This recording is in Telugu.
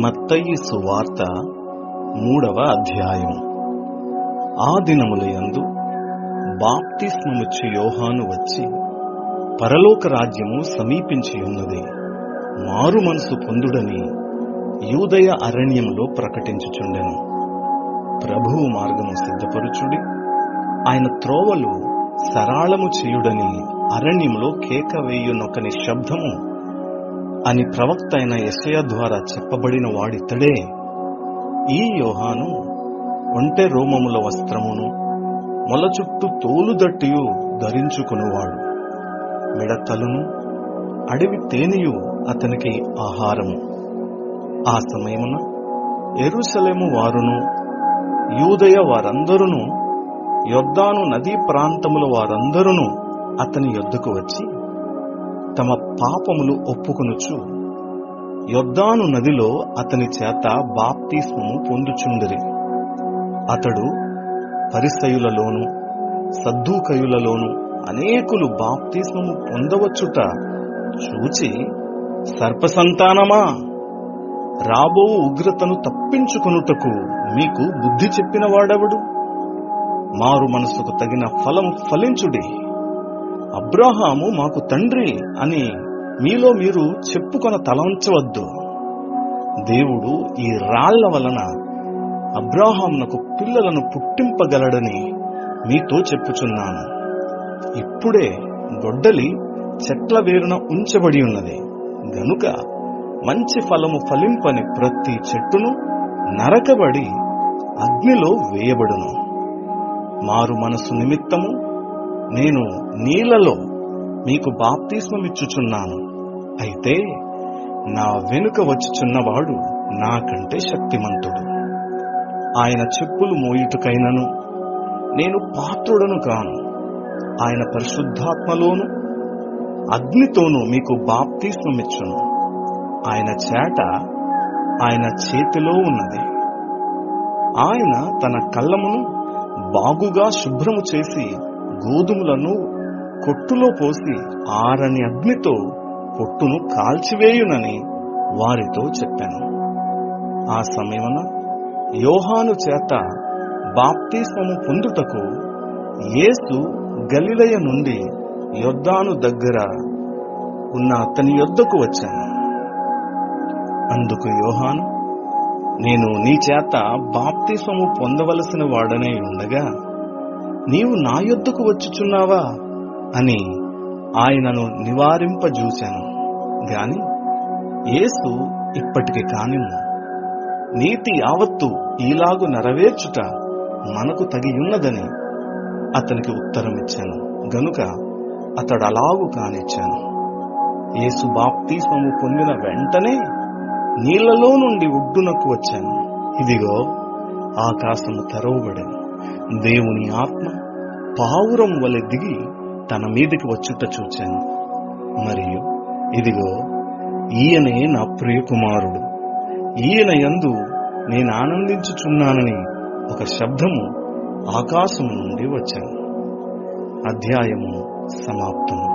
మత్తయి సువార్త 3వ అధ్యాయము. ఆ దినములయందు బాప్తిస్మమిచ్చు యోహాను వచ్చి, పరలోక రాజ్యము సమీపించి ఉన్నది, మారు మనసు పొందుడని యూదయ అరణ్యములో ప్రకటించుచుండెను. ప్రభువు మార్గము సిద్ధపరుచుడి, ఆయన త్రోవలు సరాళము చేయుడని అరణ్యములో కేక వేయునొకని శబ్దము అని ప్రవక్త అయిన యెషయా ద్వారా చెప్పబడిన వాడితడే. ఈ యోహాను ఒంటె రోమముల వస్త్రమును మొల చుట్టూ తోలుదట్టియు ధరించుకునివాడు. మిడతలును అడవి తేనెయు అతనికి ఆహారము. ఆ సమయమున యెరూషలేము వారును యూదయ వారందరును యొర్దాను నదీ ప్రాంతముల వారందరును అతని యొద్దకు వచ్చి తమ పాపములు ఒప్పుకొనుచు యొర్దాను నదిలో అతని చేత బాప్తిస్మము పొందుచుండిరి. అతడు పరిసయ్యులలోను సద్దూకయులలోను అనేకులు బాప్తిస్మము పొందవచ్చుట చూచి, సర్పసంతానమా, రాబో ఉగ్రతను తప్పించుకొనుటకు మీకు బుద్ధి చెప్పిన వాడెవడు? మారు మనసుకు తగిన ఫలం ఫలించుడి. అబ్రాహాము మాకు తండ్రి అని మీలో మీరు చెప్పుకొన తలంచవద్దు. దేవుడు ఈ రాళ్ల వలన అబ్రాహామునకు పిల్లలను పుట్టింపగలడని మీతో చెప్పుచున్నాను. ఇప్పుడే గొడ్డలి చెట్ల వేరున ఉంచబడి ఉన్నది గనుక మంచి ఫలము ఫలింపని ప్రతి చెట్టును నరకబడి అగ్నిలో వేయబడును. మారు మనసు నిమిత్తము నేను నీళ్లలో మీకు బాప్తిస్మమిచ్చుచున్నాను. అయితే నా వెనుక వచ్చుచున్నవాడు నాకంటే శక్తిమంతుడు. ఆయన చెప్పులు మోయుటకైనను నేను పాత్రుడను కాను. ఆయన పరిశుద్ధాత్మలోను అగ్నితోనూ మీకు బాప్తిస్మమిచ్చును. ఆయన చేట ఆయన చేతిలో ఉన్నది. ఆయన తన కళ్ళమును బాగుగా శుభ్రము చేసి గోధుమలను కొట్టులో పోసి ఆరని అగ్నితో పొట్టును కాల్చివేయునని వారితో చెప్పాను. ఆ సమయమున యోహాను చేత బాప్తిస్మము పొందుటకు యేసు గలిలయ నుండి యొర్దాను దగ్గర ఉన్న అతని యొద్దకు వచ్చాను. అందుకు యోహాను, నేను నీ చేత బాప్తిస్మము పొందవలసిన వాడనే ఉండగా నీవు నా యొద్దకు వచ్చుచున్నావా అని ఆయనను నివారింపజూశాను. గాని యేసు ఇప్పటికి కానిమ్ము, నీతి యావత్తు ఈలాగు నెరవేర్చుట మనకు తగియున్నదని అతనికి ఉత్తరమిచ్చాను గనుక అతడు అలాగు కానిచ్చాను. యేసు బాప్తిస్మము పొందిన వెంటనే నీళ్లలో నుండి ఒడ్డునకు వచ్చాను. ఇదిగో ఆకాశము తెరవబడెను. దేవుని ఆత్మ పావురం వలె దిగి తన మీదికి వచ్చుట చూచాను. మరియు ఇదిగో ఈయనే నా ప్రియ కుమారుడు, ఈయన యందు నేను ఆనందించుచున్నానని ఒక శబ్దము ఆకాశము నుండి వచ్చాను. అధ్యాయము సమాప్తము.